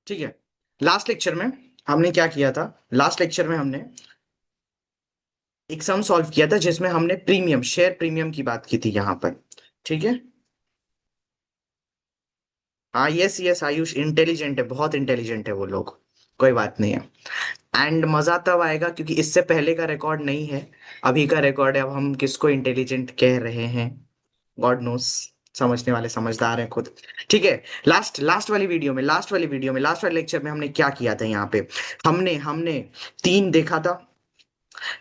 ठीक है। Last lecture में हमने क्या किया था? लास्ट लेक्चर में हमने एक सम सॉल्व किया था जिसमें हमने प्रीमियम, शेयर प्रीमियम की बात की थी यहाँ पर। ठीक है। हाँ, यस यस, आयुष इंटेलिजेंट है, बहुत इंटेलिजेंट है वो लोग। कोई बात नहीं है। एंड मजा तब आएगा क्योंकि इससे पहले का रिकॉर्ड नहीं है, अभी का रिकॉर्ड है। अब हम किसको इंटेलिजेंट कह रहे हैं, गॉड नोस। समझने वाले समझदार हैं खुद। ठीक है। लास्ट वाले लेक्चर में हमने क्या किया था यहाँ पे? हमने हमने तीन देखा था,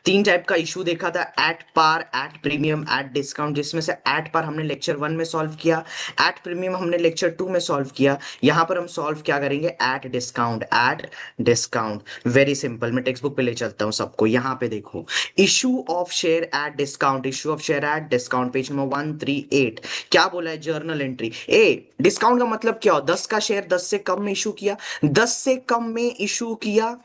तीन टाइप का इशू देखा था, at par, at premium, at discount. जिसमें से एट पार हमने लेक्चर 1 में सॉल्व किया, एट प्रीमियम हमने लेक्चर 2 में सॉल्व किया। यहां पर हम सॉल्व क्या करेंगे? At discount, at discount. Very simple, मैं टेक्स्ट बुक पे ले चलता हूं सबको। यहां पे देखो, issue of share at discount, issue of share at discount, page number 138। क्या बोला है? जर्नल एंट्री ए। डिस्काउंट का मतलब क्या हो? 10 का शेयर 10 से कम में इशू किया, 10 से कम में इशू किया,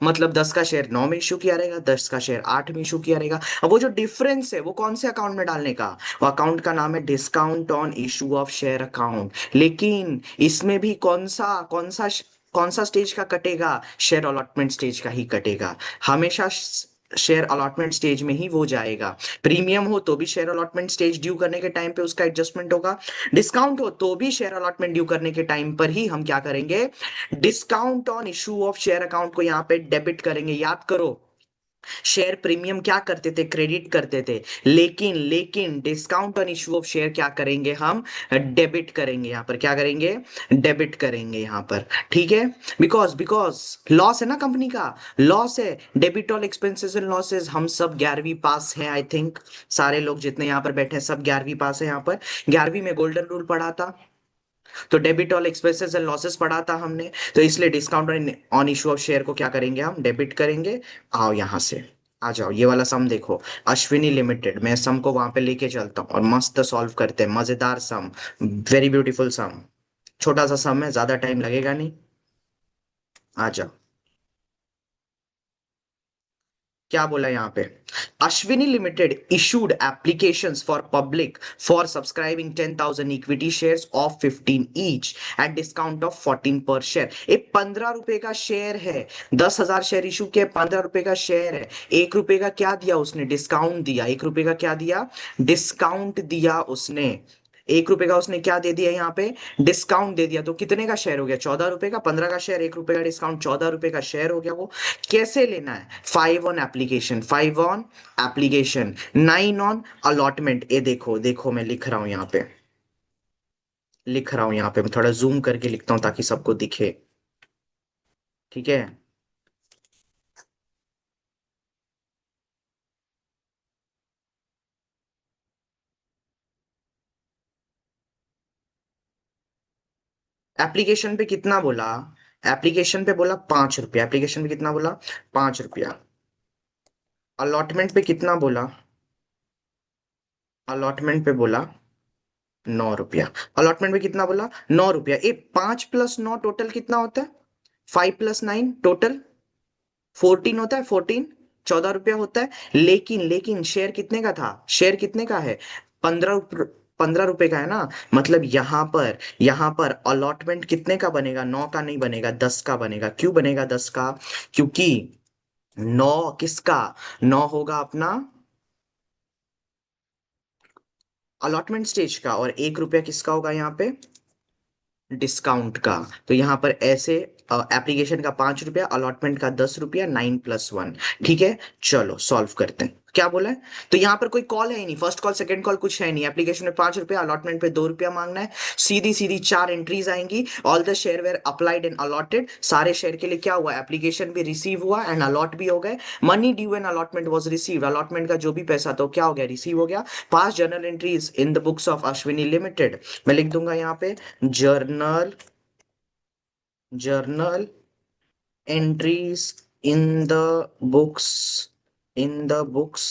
मतलब 10 का शेयर 9 में इशू किया रहेगा, 10 का शेयर 8 में इशू किया रहेगा। अब वो जो डिफरेंस है वो कौन से अकाउंट में डालने का? वो अकाउंट का नाम है discount on issue of share account. लेकिन इसमें भी कौन सा स्टेज का कटेगा? शेयर अलॉटमेंट स्टेज का ही कटेगा हमेशा। शेयर अलॉटमेंट स्टेज में ही वो जाएगा। प्रीमियम हो तो भी शेयर अलॉटमेंट स्टेज ड्यू करने के टाइम पे उसका एडजस्टमेंट होगा, डिस्काउंट हो तो भी शेयर अलॉटमेंट ड्यू करने के टाइम पर ही हम क्या करेंगे? Discount on issue of share account को यहाँ पे डेबिट करेंगे। याद करो, शेयर प्रीमियम क्या करते थे? क्रेडिट करते थे। लेकिन लेकिन discount on issue of share क्या करेंगे? हम डेबिट करेंगे। यहाँ पर क्या करेंगे? डेबिट करेंगे यहाँ पर। ठीक है। बिकॉज बिकॉज लॉस है ना कंपनी का, लॉस है। Debit all expenses and losses. हम सब 11वीं पास हैं आई थिंक, सारे लोग जितने यहाँ पर बैठे हैं सब 11वीं पास है यहाँ पर। 11वीं में गोल्डन रूल पढ़ा था, तो debit all expenses and losses पढ़ा था हमने। तो इसलिए discount on issue of share को क्या करेंगे? हम डेबिट करेंगे। आओ यहां से, आ जाओ, ये वाला सम देखो, अश्विनी लिमिटेड। मैं सम को वहां पे लेके चलता हूँ और मस्त सॉल्व करते हैं, मजेदार सम, वेरी ब्यूटीफुल सम। छोटा सा सम है, ज्यादा टाइम लगेगा नहीं। आ जाओ। क्या बोला यहाँ पे? Ashwini limited issued applications for public for subscribing 10,000 equity shares of 15 each at discount of 14 पर शेयर। एक 15 रुपए का शेयर है, 10,000 शेयर इशू के, 15 रुपए का शेयर है। 1 रुपए का क्या दिया उसने? डिस्काउंट दिया। 1 रुपए का क्या दिया? डिस्काउंट दिया उसने। 1 रुपए का उसने क्या दे दिया यहाँ पे? डिस्काउंट दे दिया। तो कितने का शेयर हो गया? 14 रुपए का। 15 का शेयर, 1 रुपए का डिस्काउंट, 14 रुपए का शेयर हो गया वो। कैसे लेना है? 5 on application, 5 on application, 9 on allotment. ये देखो देखो, मैं लिख रहा हूं यहाँ पे, लिख रहा हूं यहाँ पे, मैं थोड़ा जूम करके लिखता हूँ ताकि सबको दिखे। ठीक है। एप्लीकेशन पे कितना बोला? एप्लीकेशन पे बोला 5 रुपया। एप्लीकेशन पे कितना बोला? 5 रुपया। अलॉटमेंट पे कितना बोला? अलॉटमेंट पे बोला 9 रुपया। अलॉटमेंट पे कितना बोला? 9 रुपया। 5 + 9 टोटल कितना होता है? 5 + 9 टोटल 14 होता है, 14। 14 रुपया होता है। लेकिन लेकिन शेयर कितने का था? शेयर कितने का है? 15। 15 रुपए का है ना। मतलब यहां पर अलॉटमेंट कितने का बनेगा? 9 का नहीं बनेगा, 10 का बनेगा। क्यों बनेगा 10 का? क्योंकि 9 किसका? 9 होगा अपना अलॉटमेंट स्टेज का, और 1 रुपया किसका होगा यहाँ पे? डिस्काउंट का। तो यहाँ पर ऐसे, एप्लीकेशन का 5 रुपया, अलॉटमेंट का 10 रुपया, 9 + 1। ठीक है। चलो सॉल्व करते हैं। क्या बोला है? तो यहाँ पर कोई कॉल है ही नहीं, फर्स्ट कॉल सेकंड कॉल कुछ है नहीं। एप्लीकेशन में 5 रुपया, अलॉटमेंट पे 2 रुपया मांगना है। सीधी सीधी 4 एंट्रीज आएंगी। All the share were applied and allotted. सारे शेयर के लिए क्या हुआ? एप्लीकेशन भी रिसीव हुआ एंड अलॉट भी हो गए। Money due and allotment was receive. Allotment का जो भी पैसा था वो क्या हो गया? रिसीव हो गया। पास journal entries in the books of Ashwini limited. मैं लिख दूंगा यहाँ पे, journal journal entries in the books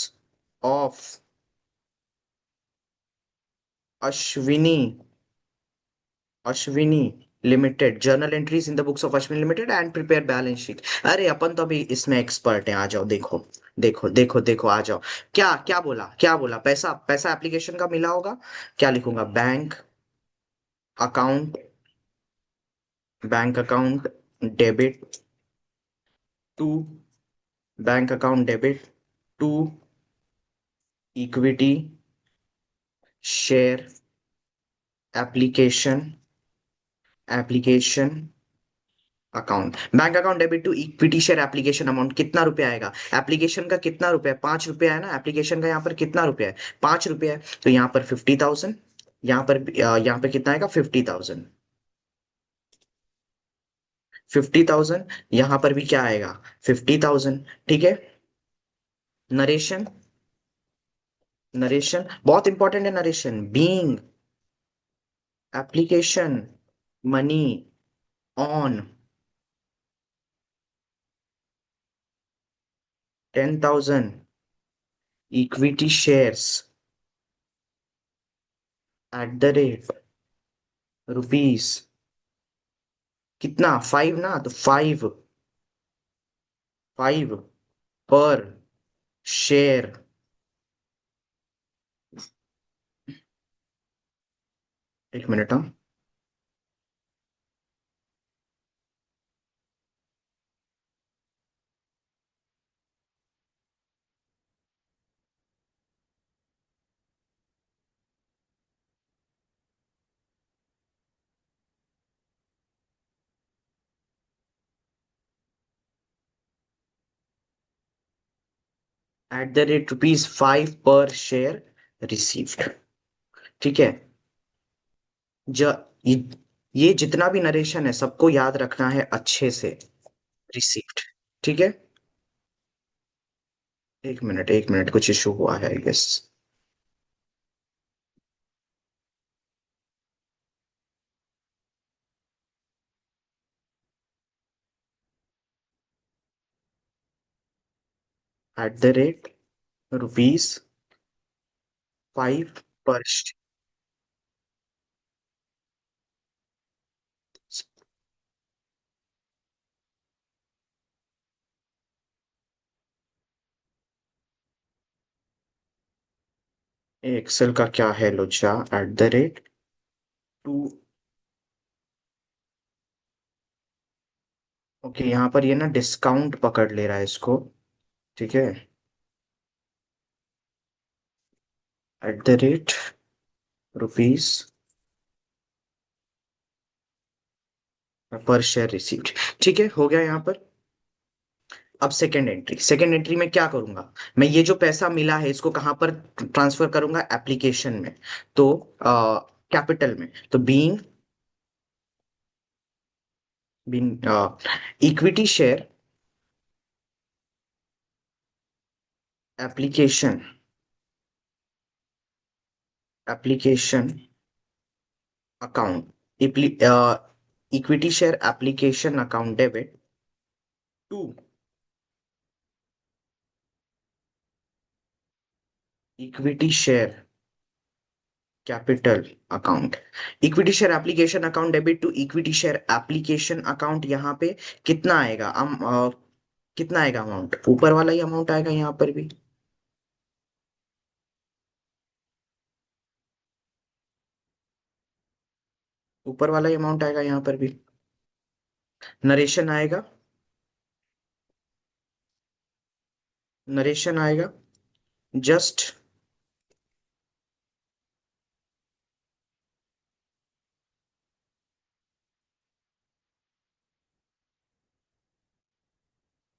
of Ashwini Ashwini limited. Journal entries in the books of Ashwini limited and prepare balance sheet. अरे अपन तो अभी इसमें एक्सपर्ट हैं, आ जाओ देखो, देखो देखो देखो, आ जाओ। क्या क्या बोला? क्या बोला? पैसा पैसा एप्लीकेशन का मिला होगा। क्या लिखूंगा? Bank account bank account debit to bank account debit to equity share application application account. Bank account debit to equity share application amount कितना रुपया आएगा? एप्लीकेशन का कितना रुपया है? 5 रुपया है ना, एप्लीकेशन का यहाँ पर कितना रुपया है? 5 रुपया है, तो यहाँ पर 50,000। यहाँ पर यहाँ पे कितना आएगा? 50,000। 50,000, यहाँ पर भी क्या आएगा? 50,000। ठीक है। नरेशन, नरेशन बहुत इंपॉर्टेंट है। Narration being application money on 10,000 equity shares at the rate rupees कितना? 5 ना, तो 5 पर शेयर। एक मिनट, हाँ। एट द रेट रुपीज 5 पर शेयर रिसीव्ड। ठीक है। ज ये, ये जितना भी नरेशन है सबको याद रखना है अच्छे से। रिसीव्ड। ठीक है। एक मिनट, कुछ इशू हुआ है, I guess. At the rate rupees 5 पर। एक्सेल का क्या है लोचा? At the rate two. Okay, यहाँ पर ये ना डिस्काउंट पकड़ ले रहा है इसको। ठीक है। Eight the rate rupees per share received. ठीक है, हो गया यहाँ पर। अब सेकेंड एंट्री में क्या करूंगा? मैं ये जो पैसा मिला है इसको कहां पर ट्रांसफर करूंगा? एप्लीकेशन में। तो कैपिटल में, तो being being equity share application application account equity share application account debit to equity share capital account. Equity share application account debit to equity share application account. यहाँ पे कितना आएगा? कितना आएगा अमाउंट? ऊपर वाला ही अमाउंट आएगा यहाँ पर भी। ऊपर वाला ही अमाउंट आएगा यहाँ पर भी। नरेशन आएगा, नरेशन आएगा। Just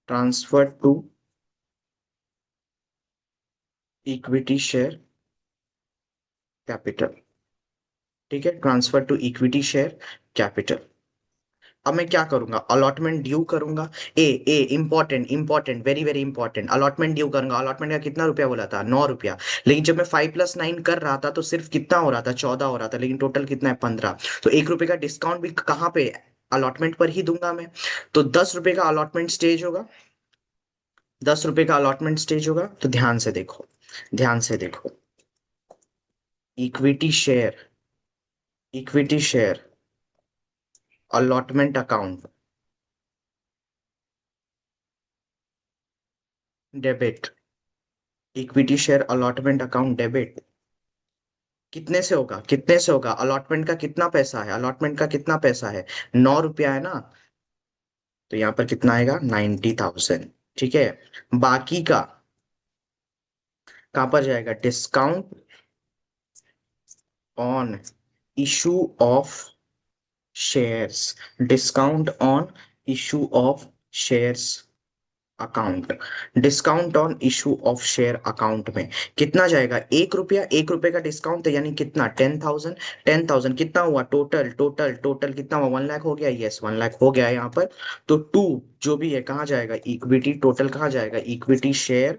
transfer to equity share capital. ठीक है, transfer to equity share capital. अब मैं क्या करूंगा? अलॉटमेंट ड्यू करूंगा। A a important important, very very important. Allotment due करूंगा। अलॉटमेंट का कितना रुपया बोला था? 9 रुपया। लेकिन जब मैं 5+9 कर रहा था तो सिर्फ कितना हो रहा था? 14 हो रहा था, लेकिन टोटल कितना है? 15। तो 1 रुपए का डिस्काउंट भी कहाँ पे? अलॉटमेंट पर ही दूंगा मैं। तो 10 रुपए का अलॉटमेंट स्टेज होगा। 10 रुपए का अलॉटमेंट स्टेज होगा, तो ध्यान से देखो, ध्यान से देखो। Equity share, equity share allotment account debit, equity share allotment account debit कितने से होगा, कितने से होगा? अलॉटमेंट का कितना पैसा है, अलॉटमेंट का कितना पैसा है? 9 रुपया है ना। तो यहाँ पर कितना आएगा? 90,000। ठीक है। बाकी का कहाँ पर जाएगा? Discount on issue of shares, discount on issue of shares account, discount on issue of share account में कितना जाएगा? 1 रुपया, 1 रुपए का डिस्काउंट है, यानी कितना? 10,000। 10,000 कितना हुआ? टोटल टोटल टोटल कितना हुआ? 1 लाख हो गया। यस, 1 लाख हो गया यहाँ पर। तो टू जो भी है कहाँ जाएगा? इक्विटी टोटल कहाँ जाएगा? Equity share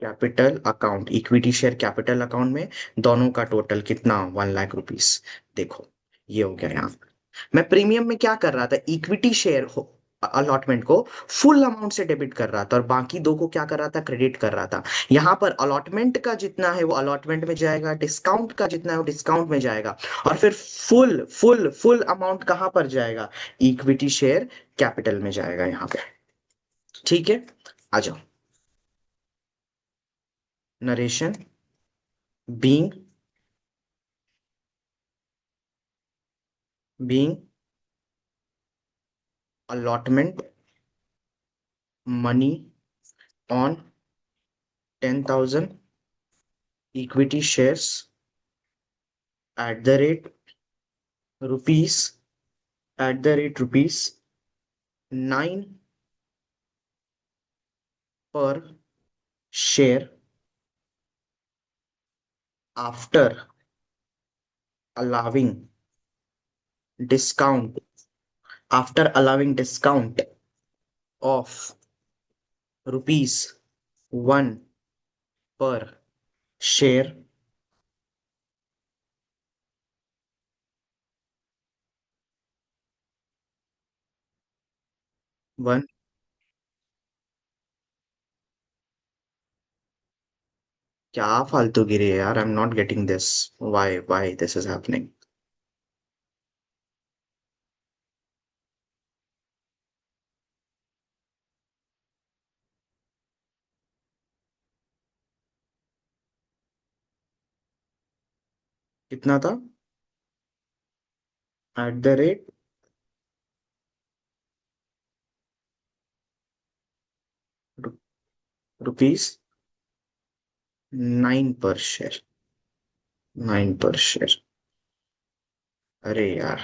capital account, equity share capital account में दोनों का टोटल कितना? 1 लाख रुपीस। देखो, ये हो गया यहाँ। मैं प्रीमियम में क्या कर रहा था? इक्विटी शेयर अलॉटमेंट को फुल अमाउंट से डेबिट कर रहा था, और बाकी दो को क्या कर रहा था? क्रेडिट कर रहा था। यहाँ पर अलॉटमेंट का जितना है वो अलॉटमेंट में जाएगा, डिस्काउंट का जितना है वो डिस्काउंट में जाएगा, और फिर फुल फुल फुल अमाउंट कहाँ पर जाएगा? इक्विटी शेयर कैपिटल में जाएगा यहाँ पे। ठीक है, आ जाओ। Narration being being allotment money on 10,000 equity shares at the rate rupees rupees 9 per share after allowing discount, of rupees 1 per share, 1। क्या फालतू गिरे यार, I am not getting this. Why this is happening? कितना था? Eight the rate rupees 9 पर share, 9 पर share. अरे यार,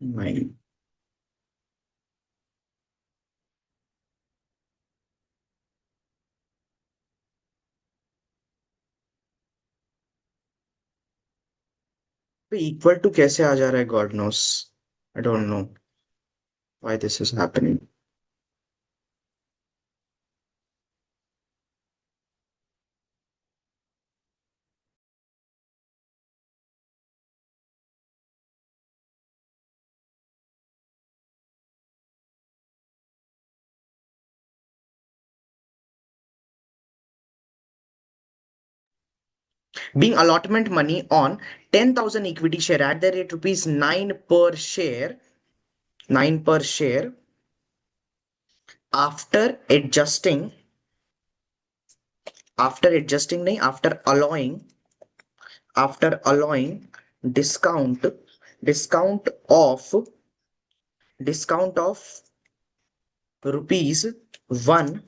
नहीं। इक्वल टू कैसे आ जा रहा है? God knows, I don't know why this is happening. Being allotment money on 10,000 equity share at the rate rupees 9 per share, 9 per share, after adjusting, नहीं, after allowing discount, discount of discount of rupees 1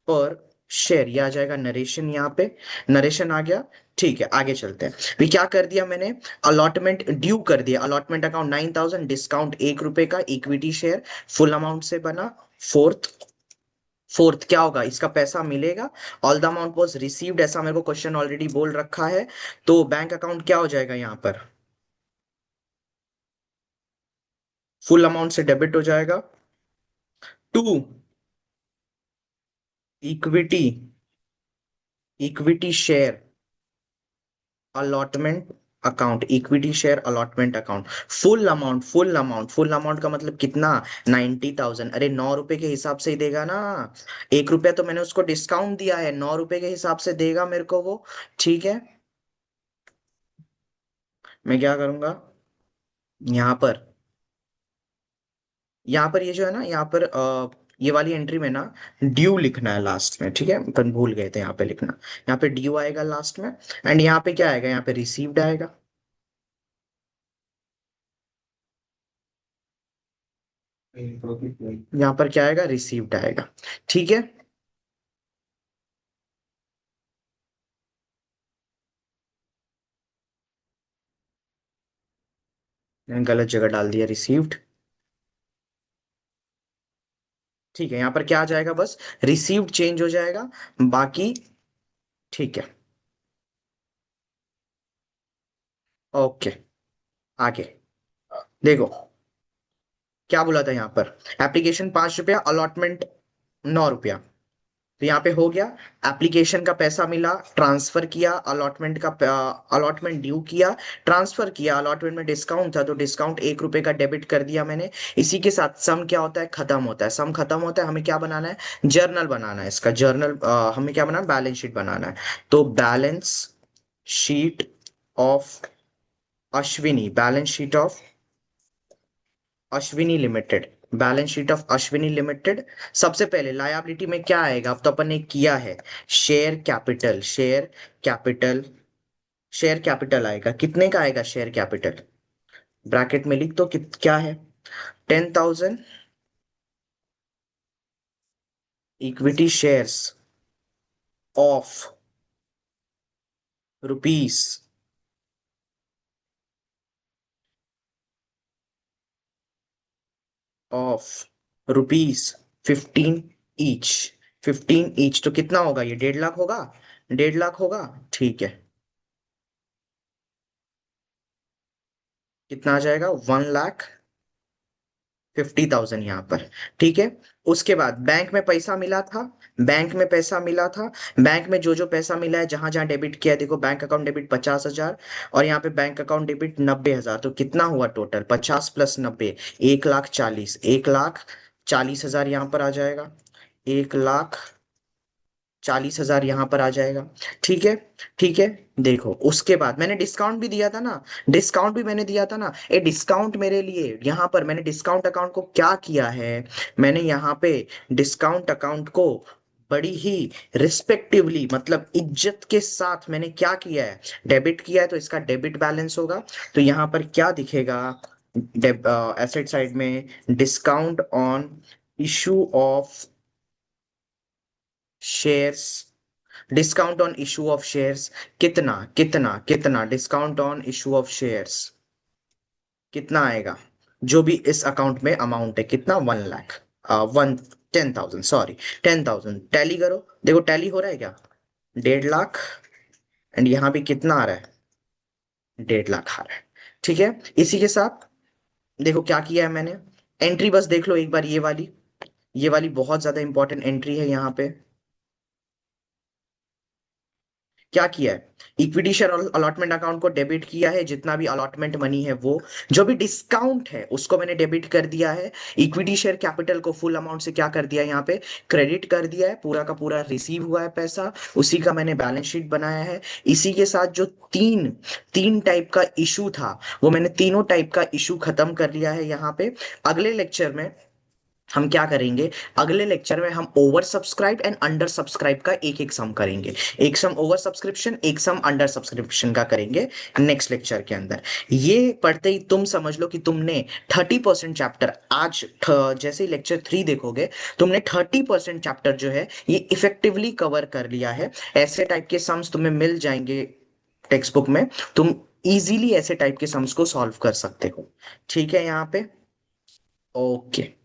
पर share. ये आ जाएगा narration यहाँ पे। Narration आ गया। ठीक है, आगे चलते हैं। भी क्या कर दिया मैंने? अलॉटमेंट ड्यू कर दिया। अलॉटमेंट अकाउंट 9,000, डिस्काउंट 1 रुपए का, इक्विटी शेयर फुल अमाउंट से बना। फोर्थ, फोर्थ क्या होगा? इसका पैसा मिलेगा। All the amount was received, ऐसा मेरे को क्वेश्चन ऑलरेडी बोल रखा है। तो बैंक अकाउंट क्या हो जाएगा यहाँ पर? फुल अमाउंट से डेबिट हो जाएगा। To equity, equity share allotment account, equity share allotment account. Full amount, full amount का मतलब कितना? 90,000। अरे 9 रुपए के हिसाब से ही देगा ना। 1 रुपया तो मैंने उसको डिस्काउंट दिया है, 9 रुपए के हिसाब से देगा मेरे को वो। ठीक है। मैं क्या करूंगा यहाँ पर? यहाँ पर ये जो है ना, यहाँ पर ये वाली एंट्री में ना ड्यू लिखना है लास्ट में, ठीक है, अपन भूल गए थे यहाँ पे लिखना। यहाँ पे ड्यू आएगा लास्ट में, एंड यहाँ पे क्या आएगा, यहाँ पे रिसीव्ड आएगा। यहाँ पर क्या आएगा, रिसीव्ड आएगा। ठीक है। मैंने गलत जगह डाल दिया, रिसीव्ड। ठीक है, यहाँ पर क्या आ जाएगा, बस रिसीव्ड चेंज हो जाएगा, बाकी ठीक है। ओके, आगे देखो क्या बोला था यहाँ पर, एप्लीकेशन 5 रुपया, अलॉटमेंट 9 रुपया। तो यहाँ पे हो गया, एप्लीकेशन का पैसा मिला, ट्रांसफर किया, अलॉटमेंट का अलॉटमेंट ड्यू किया, ट्रांसफर किया, अलॉटमेंट में डिस्काउंट था तो डिस्काउंट 1 रुपए का डेबिट कर दिया मैंने। इसी के साथ सम क्या होता है, खत्म होता है, सम खत्म होता है, हमें क्या बनाना है, जर्नल बनाना है, इसका जर्नल हमें क्या बनाना है, बैलेंस शीट बनाना है। तो balance sheet of Ashwini, balance sheet of Ashwini limited, balance sheet of Ashwini limited. सबसे पहले लायबिलिटी में क्या आएगा, अब तो अपन ने किया है, share capital, share capital, share capital आएगा, कितने का आएगा शेयर कैपिटल, ब्रैकेट में लिख दो क्या है, 10,000 equity shares of rupees of rupees 15 each, 15 each तो कितना होगा, ये 1.5 लाख होगा, 1.5 लाख होगा। ठीक है, कितना आ जाएगा, 1,50,000 यहाँ पर। ठीक है, उसके बाद बैंक में पैसा मिला था, बैंक में पैसा मिला था, बैंक में जो जो पैसा मिला है, जहां जहां डेबिट किया है, देखो बैंक अकाउंट डेबिट 50,000, और यहाँ पे बैंक अकाउंट डेबिट 90,000, तो कितना हुआ टोटल, 50 प्लस 90, 1,40,000, 1,40,000 यहाँ पर आ जाएगा, 1,40,000 यहाँ पर आ जाएगा। ठीक है, ठीक है। देखो उसके बाद मैंने डिस्काउंट भी दिया था ना, डिस्काउंट भी मैंने दिया था ना, ये डिस्काउंट मेरे लिए यहाँ पर मैंने डिस्काउंट अकाउंट को क्या किया है, मैंने यहाँ पे डिस्काउंट अकाउंट को बड़ी ही रिस्पेक्टिवली, मतलब इज्जत के साथ मैंने क्या किया है, डेबिट किया है, तो इसका डेबिट बैलेंस होगा। तो यहाँ पर क्या दिखेगा, एसेट साइड में discount on issue of shares, discount on issue of shares, कितना कितना कितना discount on issue of shares कितना आएगा, जो भी इस अकाउंट में अमाउंट है, कितना, 1 लाख, वन 10,000, सॉरी 10,000, टैली करो, देखो टैली हो रहा है क्या, 1.5 लाख, एंड यहाँ भी कितना आ रहा है, 1.5 लाख आ रहा है। ठीक है, इसी के साथ देखो क्या किया है मैंने, एंट्री बस देख लो एक बार, ये वाली बहुत ज्यादा इंपॉर्टेंट एंट्री है यहाँ पे। क्या किया है, इक्विटी शेयर अलॉटमेंट अकाउंट को डेबिट किया है, जितना भी अलॉटमेंट मनी है वो, जो भी डिस्काउंट है उसको मैंने डेबिट कर दिया है, इक्विटी शेयर कैपिटल को फुल अमाउंट से क्या कर दिया, यहाँ पे क्रेडिट कर दिया है, पूरा का पूरा रिसीव हुआ है पैसा, उसी का मैंने बैलेंस शीट बनाया है। इसी के साथ जो तीन तीन टाइप का इशू था, वो मैंने तीनों टाइप का इशू खत्म कर लिया है यहाँ पे। अगले लेक्चर में हम क्या करेंगे, अगले लेक्चर में हम over subscribe and under subscribe का एक एक सम करेंगे, एक सम ओवर सब्सक्रिप्शन, एक सम अंडर सब्सक्रिप्शन का करेंगे नेक्स्ट लेक्चर के अंदर। ये पढ़ते ही तुम समझ लो कि तुमने 30% चैप्टर आज जैसे ही लेक्चर 3 देखोगे, तुमने 30% चैप्टर जो है ये इफेक्टिवली कवर कर लिया है। ऐसे टाइप के सम्स तुम्हें मिल जाएंगे टेक्स्ट बुक में, तुम इजीली ऐसे टाइप के सम्स को सॉल्व कर सकते हो। ठीक है यहाँ पे, ओके।